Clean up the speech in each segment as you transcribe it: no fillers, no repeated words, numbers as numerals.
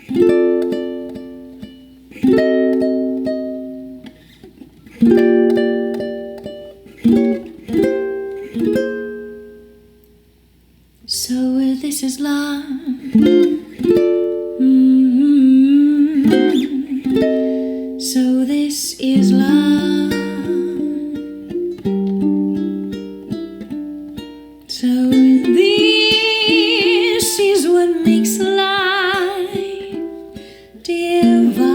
So this is love. So this is love. So this is what makes life divine.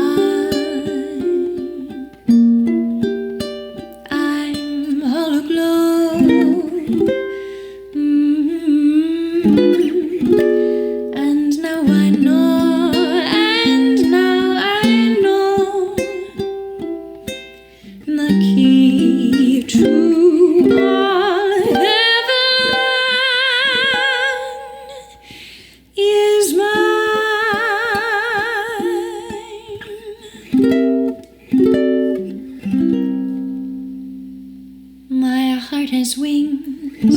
I'm all aglow. And now I know, and now I know the key to all heaven is mine. My heart has wings,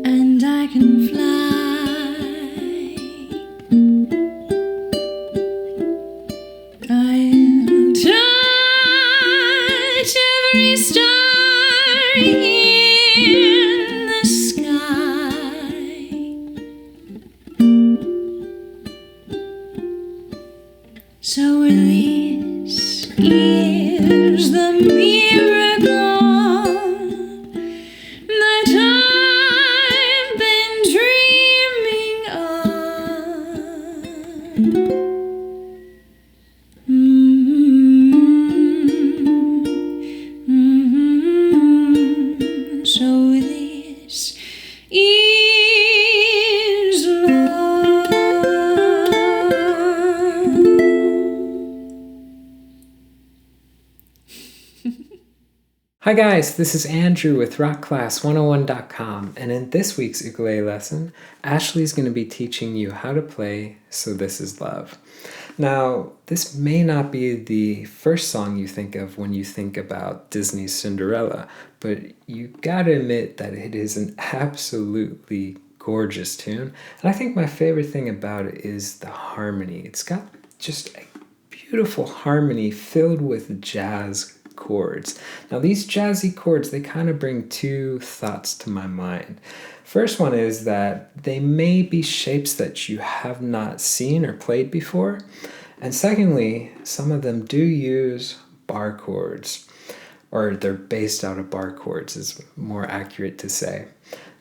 and I can fly. I'll touch every star in the sky. So this is the miracle that I've been dreaming of. So this is love. Hi guys, this is Andrew with rockclass101.com, and in this week's ukulele lesson, Ashley's going to be teaching you how to play So This Is Love. Now, this may not be the first song you think of when you think about Disney's Cinderella, but you gotta admit that it is an absolutely gorgeous tune, and I think my favorite thing about it is the harmony. It's got just a beautiful harmony filled with jazz chords. Now these jazzy chords, they kind of bring two thoughts to my mind. First one is that they may be shapes that you have not seen or played before. And secondly, some of them do use bar chords, or they're based out of bar chords is more accurate to say.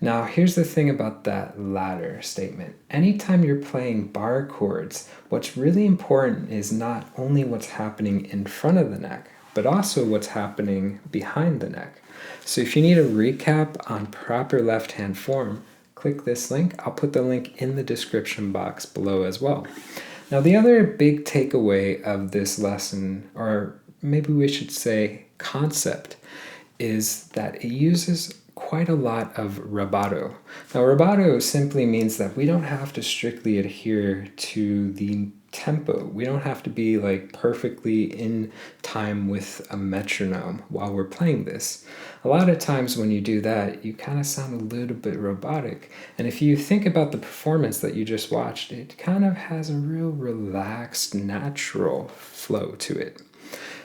Now here's the thing about that latter statement. Anytime you're playing bar chords, what's really important is not only what's happening in front of the neck, but also what's happening behind the neck. So if you need a recap on proper left hand form, click this link. I'll put the link in the description box below as well. Now the other big takeaway of this lesson, or maybe we should say concept, is that it uses quite a lot of rubato. Now rubato simply means that we don't have to strictly adhere to the tempo. We don't have to be like perfectly in time with a metronome while we're playing this. A lot of times when you do that, you kind of sound a little bit robotic. And if you think about the performance that you just watched, it kind of has a real relaxed, natural flow to it.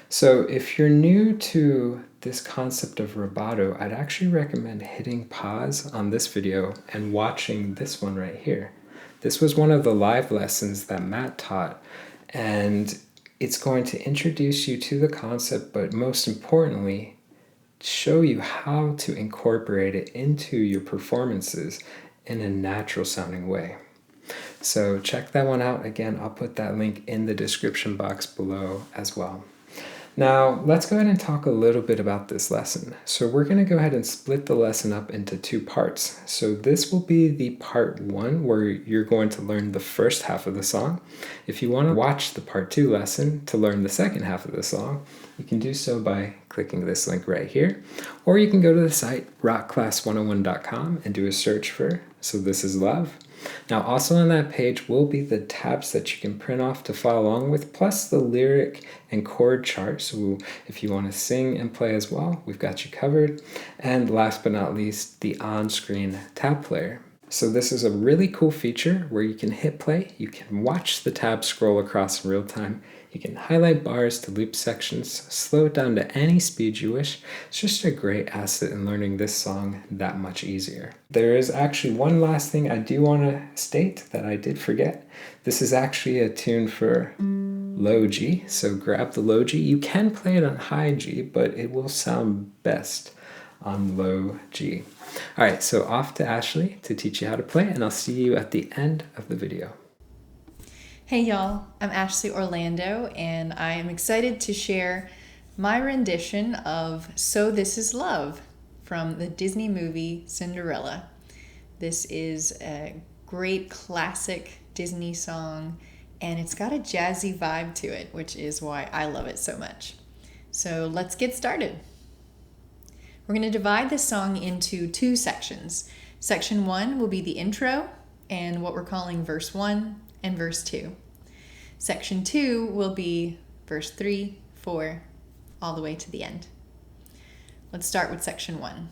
So if you're new to this concept of rubato, I'd actually recommend hitting pause on this video and watching this one right here. This was one of the live lessons that Matt taught, and it's going to introduce you to the concept, but most importantly, show you how to incorporate it into your performances in a natural sounding way. So check that one out. Again, I'll put that link in the description box below as well. Now, let's go ahead and talk a little bit about this lesson. So we're going to go ahead and split the lesson up into two parts. So this will be the part one, where you're going to learn the first half of the song. If you want to watch the part two lesson to learn the second half of the song, you can do so by clicking this link right here. Or you can go to the site rockclass101.com and do a search for So This Is Love. Now also on that page will be the tabs that you can print off to follow along with, plus the lyric and chord chart. So if you want to sing and play as well, we've got you covered. And last but not least, the on-screen tab player. So this is a really cool feature where you can hit play, you can watch the tab scroll across in real time, you can highlight bars to loop sections, slow it down to any speed you wish. It's just a great asset in learning this song that much easier. There is actually one last thing I do want to state that I did forget. This is actually a tune for low G, so grab the low G. You can play it on high G, but it will sound best on low G. All right, so off to Ashley to teach you how to play, and I'll see you at the end of the video. Hey y'all, I'm Ashley Orlando, and I am excited to share my rendition of So This Is Love from the Disney movie Cinderella. This is a great classic Disney song, and it's got a jazzy vibe to it, which is why I love it so much. So let's get started. We're going to divide this song into two sections. Section 1 will be the intro and what we're calling verse 1 and verse 2. Section 2 will be verse 3, 4, all the way to the end. Let's start with section 1.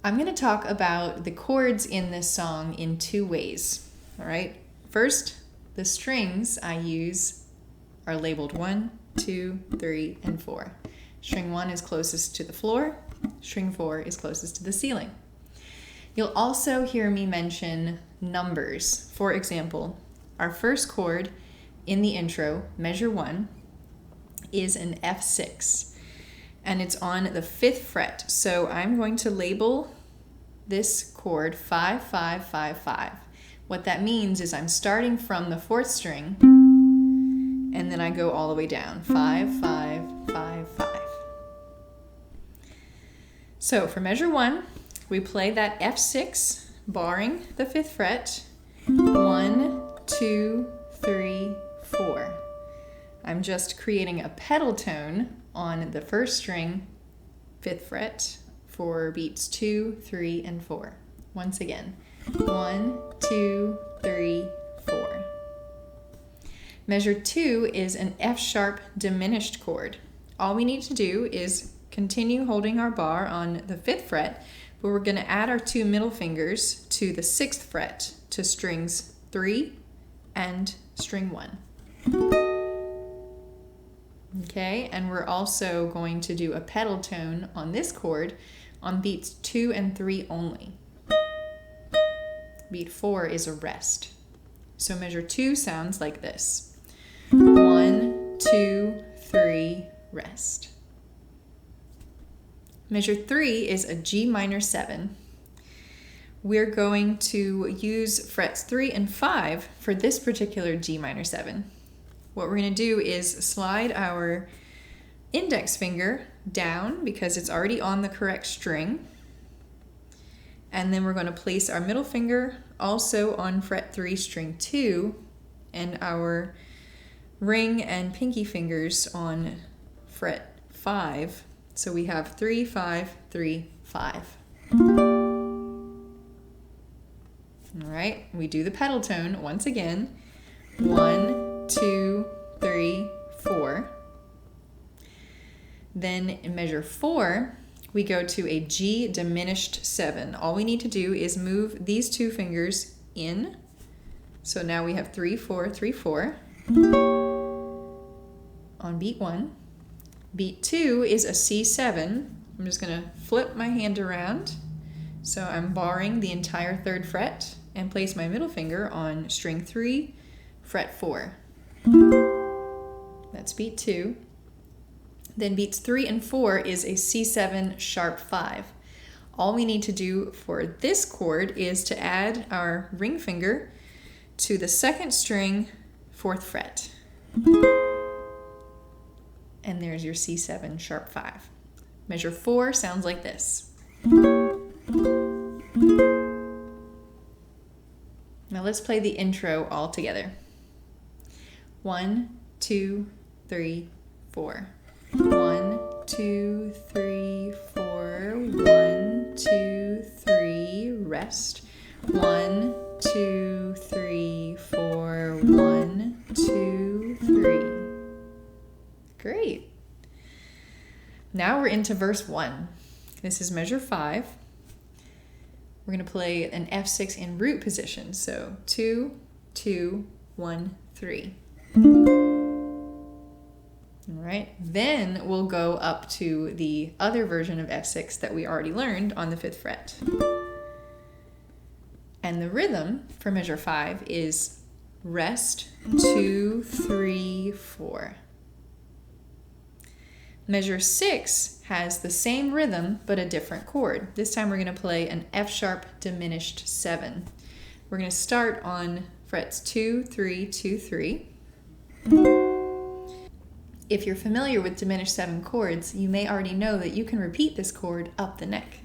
I'm going to talk about the chords in this song in two ways. All right. First, the strings I use are labeled 1, 2, 3, and 4. String 1 is closest to the floor. String 4 is closest to the ceiling. You'll also hear me mention numbers. For example, our first chord in the intro, measure 1, is an F6, and it's on the 5th fret. So I'm going to label this chord 5, 5, 5, 5. What that means is I'm starting from the 4th string, and then I go all the way down. 5, 5, 5, 5. So for measure 1, we play that F6, barring the 5th fret. 1, 2, 3, 4. I'm just creating a pedal tone on the 1st string, 5th fret, for beats 2, 3, and 4. Once again, 1, 2, 3, 4. Measure 2 is an F sharp diminished chord. All we need to do is continue holding our bar on the 5th fret, but we're going to add our 2 middle fingers to the 6th fret to strings 3 and string 1. Okay, and we're also going to do a pedal tone on this chord on beats 2 and 3 only. Beat 4 is a rest. So measure 2 sounds like this. 1, 2, 3, rest. Measure 3 is a G minor 7. We're going to use frets 3 and 5 for this particular G minor 7. What we're going to do is slide our index finger down because it's already on the correct string. And then we're going to place our middle finger also on fret 3, string 2, and our ring and pinky fingers on fret 5. So we have 3, 5, 3, 5. All right, we do the pedal tone once again. 1, 2, 3, 4. Then in measure 4, we go to a G diminished 7. All we need to do is move these 2 fingers in. So now we have 3, 4, 3, 4 on beat 1. Beat 2 is a C7. I'm just going to flip my hand around. So I'm barring the entire 3rd fret and place my middle finger on string 3, fret 4. That's beat 2. Then beats 3 and 4 is a C7 sharp 5. All we need to do for this chord is to add our ring finger to the 2nd string, 4th fret. And there's your C7 sharp 5. Measure 4 sounds like this. Now let's play the intro all together. 1, 2, 3, 4. 1, 2, 3, 4. 1, 2, 3, rest. 1, 2, 3, 4. 1, 2, 3. Great. Now we're into verse 1. This is measure 5. we're going to play an F6 in root position. So 2, 2, 1, 3. All right, then we'll go up to the other version of F6 that we already learned on the 5th fret. And the rhythm for measure 5 is rest, 2, 3, 4. Measure 6 has the same rhythm but a different chord. This time we're going to play an F sharp diminished 7. We're going to start on frets 2, 3, 2, 3. If you're familiar with diminished 7 chords, you may already know that you can repeat this chord up the neck.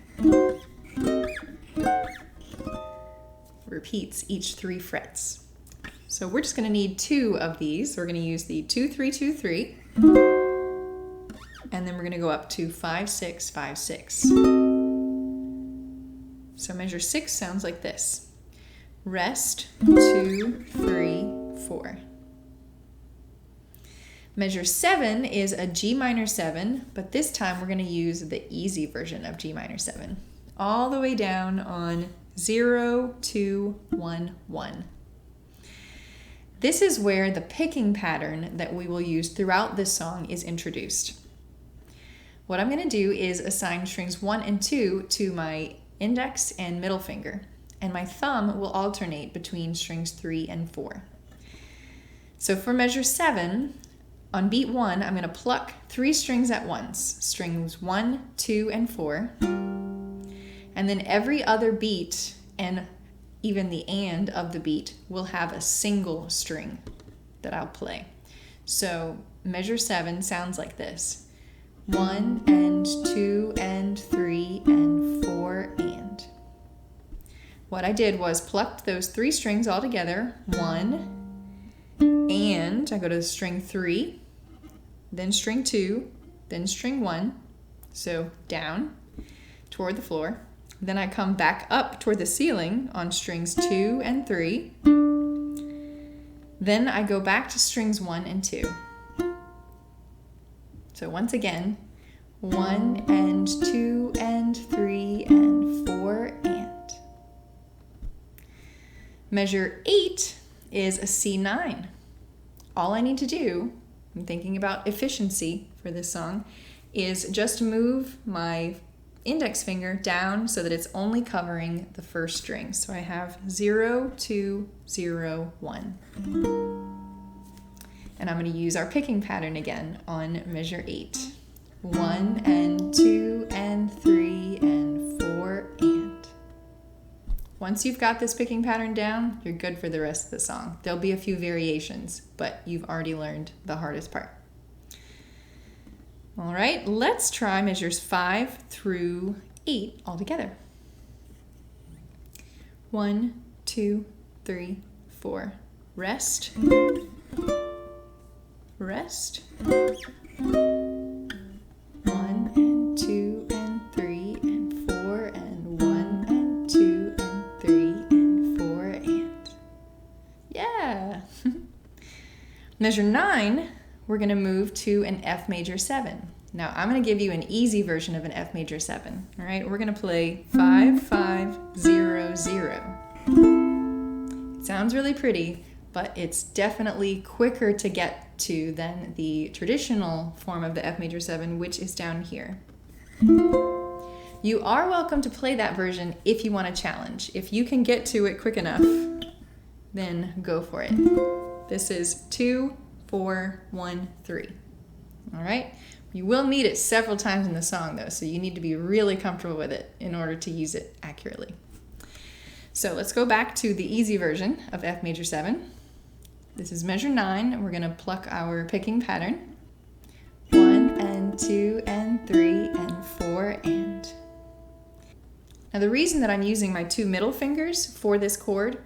Repeats each 3 frets. So we're just going to need 2 of these. We're going to use the 2, 3, 2, 3. And then we're going to go up to 5, 6, 5, 6. So measure 6 sounds like this. Rest, 2, 3, 4. Measure 7 is a G minor 7, but this time we're going to use the easy version of G minor 7. All the way down on 0, 2, 1, 1. This is where the picking pattern that we will use throughout this song is introduced. What I'm going to do is assign strings 1 and 2 to my index and middle finger, and my thumb will alternate between strings 3 and 4. So for measure 7, on beat 1, I'm going to pluck 3 strings at once, strings 1, 2, and 4. And then every other beat, and even the and of the beat, will have a single string that I'll play. So measure 7 sounds like this. 1 and 2 and 3 and 4 and. What I did was plucked those 3 strings all together. 1, and I go to string 3, then string 2, then string 1, so down toward the floor. Then I come back up toward the ceiling on strings 2 and 3. Then I go back to strings 1 and 2. So once again, 1 and 2 and 3 and 4 and. Measure 8 is a C9. All I need to do, I'm thinking about efficiency for this song, is just move my index finger down so that it's only covering the first string. So I have 0, 2, 0, 1. And I'm going to use our picking pattern again on measure 8. 1 and 2 and 3 and 4 and. Once you've got this picking pattern down, you're good for the rest of the song. There'll be a few variations, but you've already learned the hardest part. All right, let's try measures 5 through 8 all together. 1, 2, 3, 4. Rest. Rest. 1 and 2 and 3 and 4 and 1 and 2 and 3 and 4 and. Yeah. Measure 9, we're going to move to an F major 7. Now I'm going to give you an easy version of an F major 7. All right, we're going to play 5, 5, 0, 0. It sounds really pretty, but it's definitely quicker to get to than the traditional form of the F major 7, which is down here. You are welcome to play that version if you want a challenge. If you can get to it quick enough, then go for it. This is 2, 4, 1, 3. All right? You will need it several times in the song though, so you need to be really comfortable with it in order to use it accurately. So let's go back to the easy version of F major 7. This is measure 9, and we're going to pluck our picking pattern. 1 and 2 and 3 and 4 and. Now the reason that I'm using my 2 middle fingers for this chord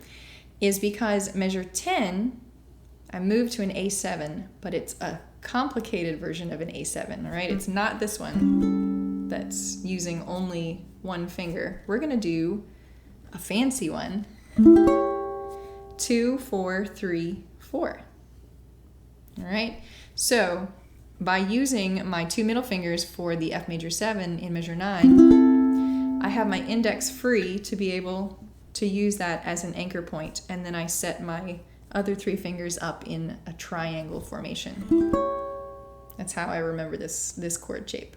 is because measure 10, I moved to an A7, but it's a complicated version of an A7, all right? It's not this one that's using only one finger. We're going to do a fancy one. 2, 4, 3, 4. All right? So by using my 2 middle fingers for the F major 7 in measure 9, I have my index free to be able to use that as an anchor point, and then I set my other 3 fingers up in a triangle formation. That's how I remember this chord shape.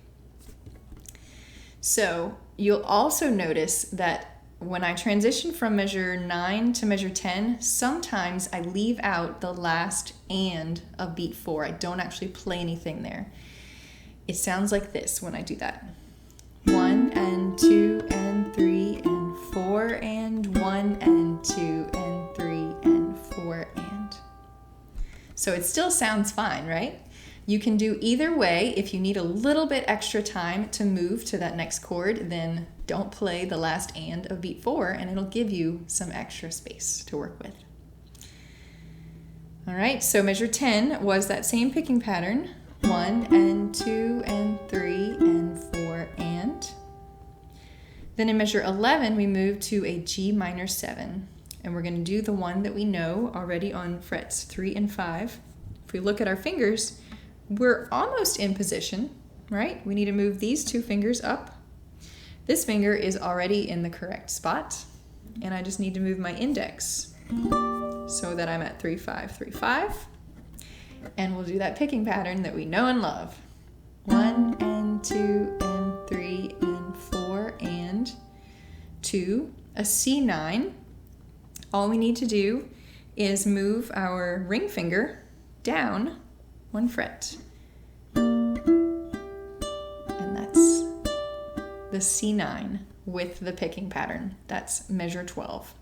So you'll also notice that when I transition from measure 9 to measure 10, sometimes I leave out the last and of beat 4. I don't actually play anything there. It sounds like this when I do that. 1 and 2 and 3 and 4 and 1 and 2 and 3 and 4 and. So it still sounds fine, right? You can do either way. If you need a little bit extra time to move to that next chord, then don't play the last and of beat 4, and it'll give you some extra space to work with. All right, so measure 10 was that same picking pattern. 1 and 2 and 3 and 4 and. Then in measure 11, we move to a G minor 7, and we're going to do the one that we know already on frets 3 and 5. If we look at our fingers, we're almost in position, right? We need to move these 2 fingers up. This finger is already in the correct spot, and I just need to move my index so that I'm at 3, 5, 3, 5. And we'll do that picking pattern that we know and love. 1 and 2 and 3 and 4 and 2, a C9. All we need to do is move our ring finger down 1 fret. And that's the C9 with the picking pattern. That's measure 12.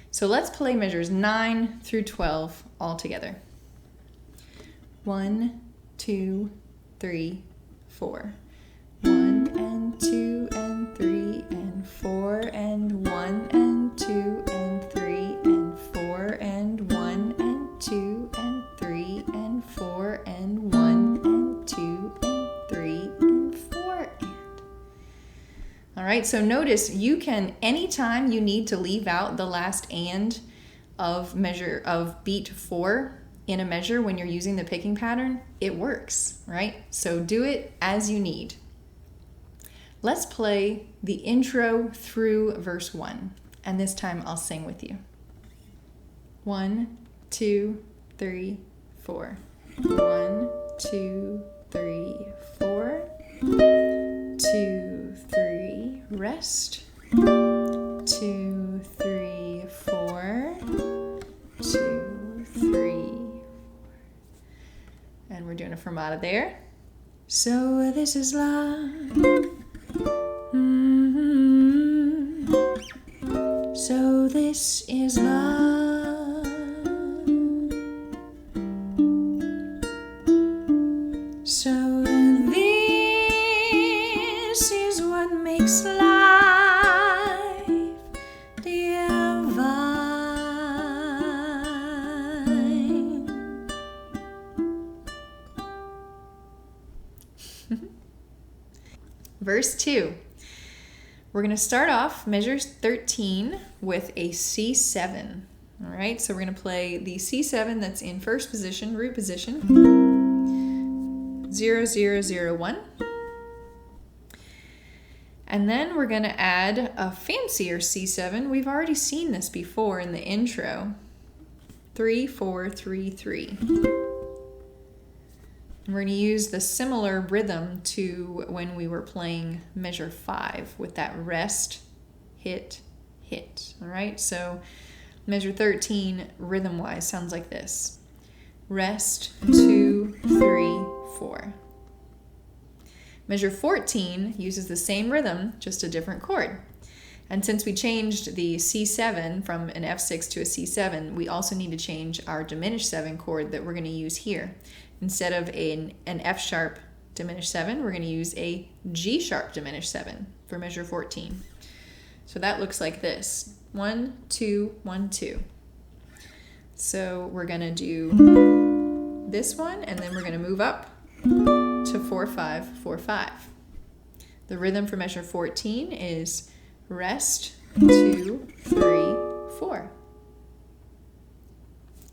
So let's play measures 9 through 12 all together. 1, 2, 3, 4. 1 and 2 and 3 and 4 and 1 and 2 and 3 and 4 and 1 and 2 and 3 and 4 and 1 and 2 and 3 and 4 and. All right, so notice you can, anytime you need to leave out the last and of beat 4 in a measure when you're using the picking pattern, it works, right? So do it as you need. Let's play the intro through verse 1, and this time I'll sing with you. 1, 2, 3, 4. 1, 2, 3, 4. 2, 3, rest. 2, 3, 4. 2, 3. And we're doing a fermata there. So this is love. So this is love. So this is what makes life divine. Verse 2. We're going to start off measure 13 with a C7. All right, so we're going to play the C7 that's in first position, root position, 0, 0, 0, 1. And then we're going to add a fancier C7. We've already seen this before in the intro. 3, 4, 3, 3. And we're going to use the similar rhythm to when we were playing measure 5 with that rest, hit, hit. All right, so measure 13 rhythm-wise sounds like this. Rest, 2, 3, 4. Measure 14 uses the same rhythm, just a different chord. And since we changed the C7 from an F6 to a C7, we also need to change our diminished 7 chord that we're going to use here. Instead of an F sharp diminished 7, we're going to use a G sharp diminished 7 for measure 14. So that looks like this. 1, 2, 1, 2. So we're going to do this one, and then we're going to move up to 4, 5, 4, 5. The rhythm for measure 14 is rest, 2, 3, 4.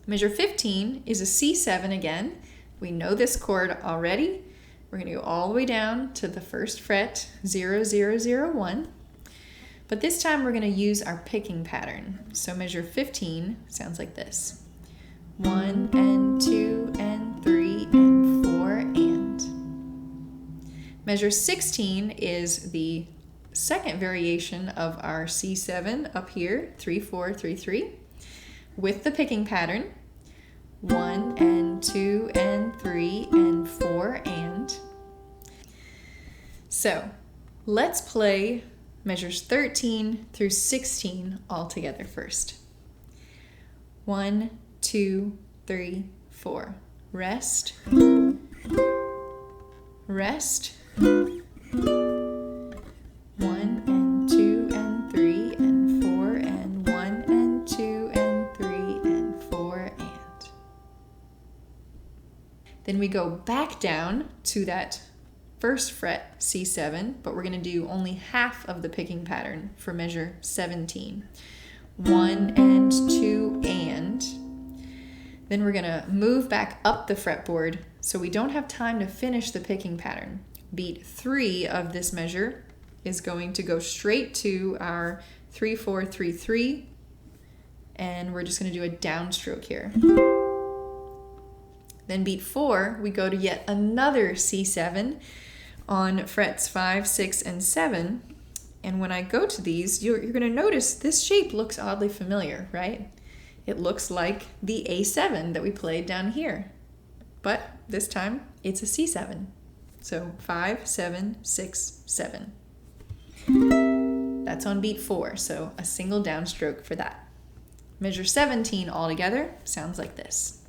Measure 15 is a C7 again. We know this chord already. We're going to go all the way down to the first fret, 0, 0, 0, 1. But this time we're going to use our picking pattern. So measure 15 sounds like this. 1 and 2 and 3 and 4 and. Measure 16 is the second variation of our C7 up here, 3, 4, 3, 3, with the picking pattern. 1 and 2 and 3 and 4 and. So let's play measures 13 through 16 all together first. 1, 2, 3, 4. Rest. Rest. 1 and 2 and 3 and 4 and 1 and 2 and 3 and 4 and. Then we go back down to that first fret C7, but we're going to do only half of the picking pattern for measure 17. 1 and 2 and. Then we're going to move back up the fretboard so we don't have time to finish the picking pattern. Beat 3 of this measure is going to go straight to our 3, 4, 3, 3, and we're just going to do a downstroke here. Then beat 4, we go to yet another C7 on frets 5, 6, and 7. And when I go to these, you're going to notice this shape looks oddly familiar, right? It looks like the A7 that we played down here. But this time, it's a C7. So 5, 7, 6, 7. That's on beat 4, so a single downstroke for that. Measure 17 all together sounds like this.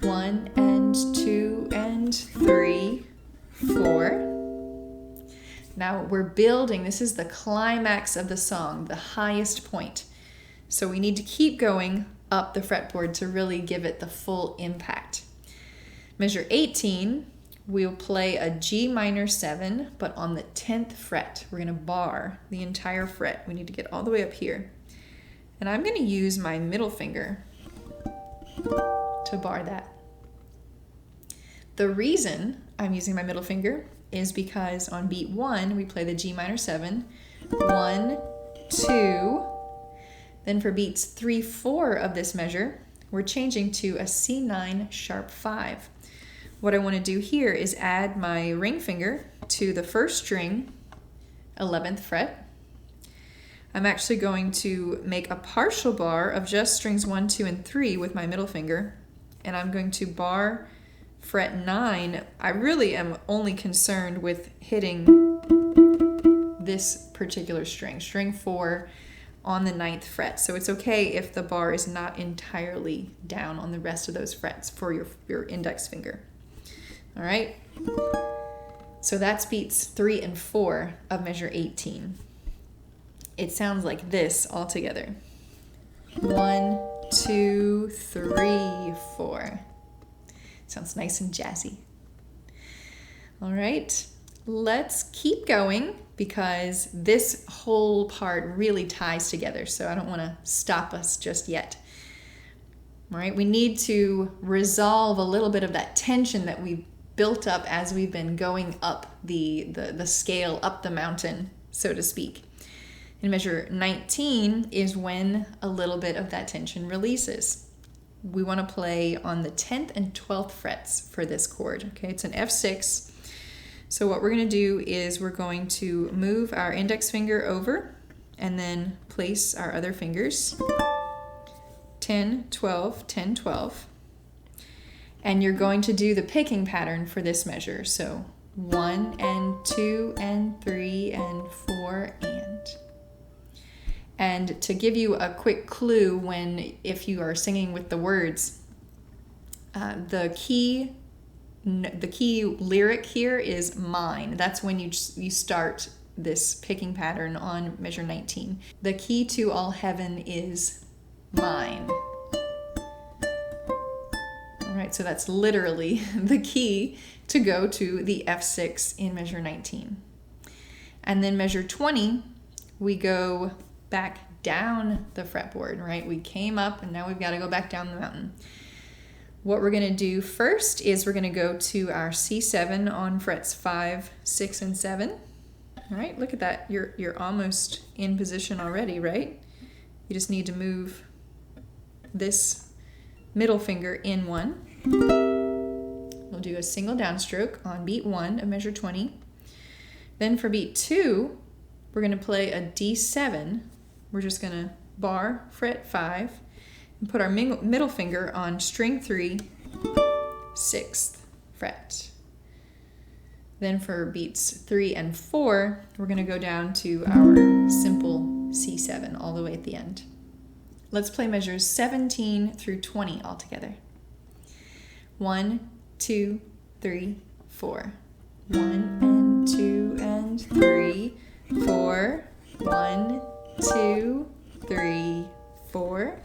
1 and 2 and 3, 4. Now we're building, this is the climax of the song, the highest point. So we need to keep going up the fretboard to really give it the full impact. Measure 18, we'll play a G minor 7, but on the 10th fret. We're going to bar the entire fret. We need to get all the way up here. And I'm going to use my middle finger to bar that. The reason I'm using my middle finger is because on beat 1, we play the G minor 7, 1, 2, then for beats 3, 4 of this measure, we're changing to a C9 sharp 5. What I want to do here is add my ring finger to the first string, 11th fret. I'm actually going to make a partial bar of just strings 1, 2, and 3 with my middle finger, and I'm going to bar fret 9. I really am only concerned with hitting this particular string, string 4 on the 9th fret. So it's okay if the bar is not entirely down on the rest of those frets for your index finger. All right, so that's beats 3 and 4 of measure 18. It sounds like this all together. 1, 2, 3, 4. Sounds nice and jazzy. All right, let's keep going because this whole part really ties together, so I don't want to stop us just yet. All right, we need to resolve a little bit of that tension that we built up as we've been going up the scale, up the mountain, so to speak. In measure 19 is when a little bit of that tension releases. We want to play on the 10th and 12th frets for this chord. Okay, it's an F6. So what we're going to do is we're going to move our index finger over and then place our other fingers. 10, 12, 10, 12. And you're going to do the picking pattern for this measure. So 1 and 2 and 3 and 4 and. And to give you a quick clue if you are singing with the words, the key lyric here is mine. That's when you start this picking pattern on measure 19. The key to all heaven is mine. All right, so that's literally the key to go to the F6 in measure 19. And then measure 20, we go back down the fretboard, right? We came up and now we've got to go back down the mountain. What we're going to do first is we're going to go to our C7 on frets 5, 6, and 7. All right, look at that. You're almost in position already, right? You just need to move this middle finger in one. We'll do a single downstroke on beat 1 of measure 20. Then for beat 2, we're going to play a D7. We're just going to bar, fret 5, and put our middle finger on string 3, 6th fret. Then for beats 3 and 4, we're going to go down to our simple C7 all the way at the end. Let's play measures 17 through 20 all together. 1, 2, 3, 4. 1 and 2 and 3, 4. 1, 2, 3, 4.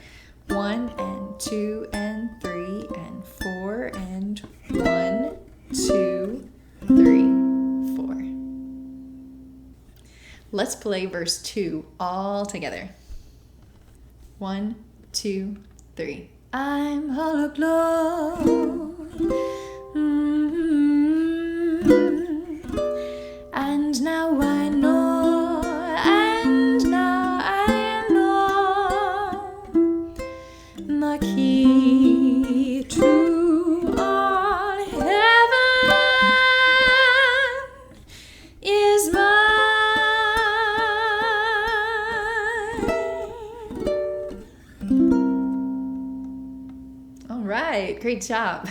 1 and 2 and 3 and 4 and 1, 2, 3, 4. Let's play verse 2 all together. 1, 2, 3. I'm all aglow. And now I know, and now I know the key to all heaven is mine. All right, great job.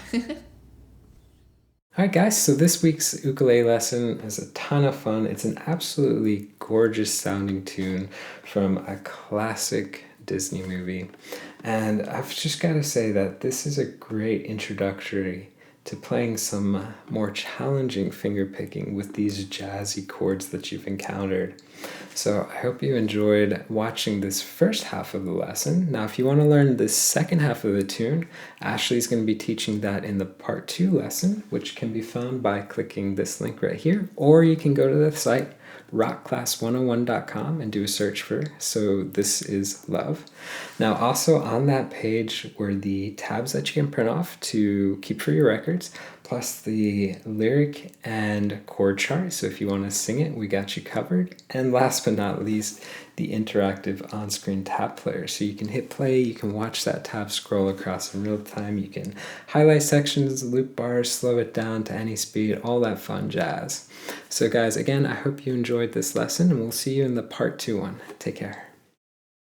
Alright guys, so this week's ukulele lesson is a ton of fun. It's an absolutely gorgeous sounding tune from a classic Disney movie. And I've just got to say that this is a great introductory to playing some more challenging finger picking with these jazzy chords that you've encountered. So I hope you enjoyed watching this first half of the lesson. Now if you want to learn the second half of the tune, Ashley's going to be teaching that in the part 2 lesson, which can be found by clicking this link right here, or you can go to the site rockclass101.com and do a search for So This Is Love. Now also on that page were the tabs that you can print off to keep for your records, plus the lyric and chord chart, so if you want to sing it, we got you covered. And last but not least, the interactive on-screen tab player. So you can hit play, you can watch that tab scroll across in real time, you can highlight sections, loop bars, slow it down to any speed, all that fun jazz. So guys, again, I hope you enjoyed this lesson, and we'll see you in the part 2 one. Take care.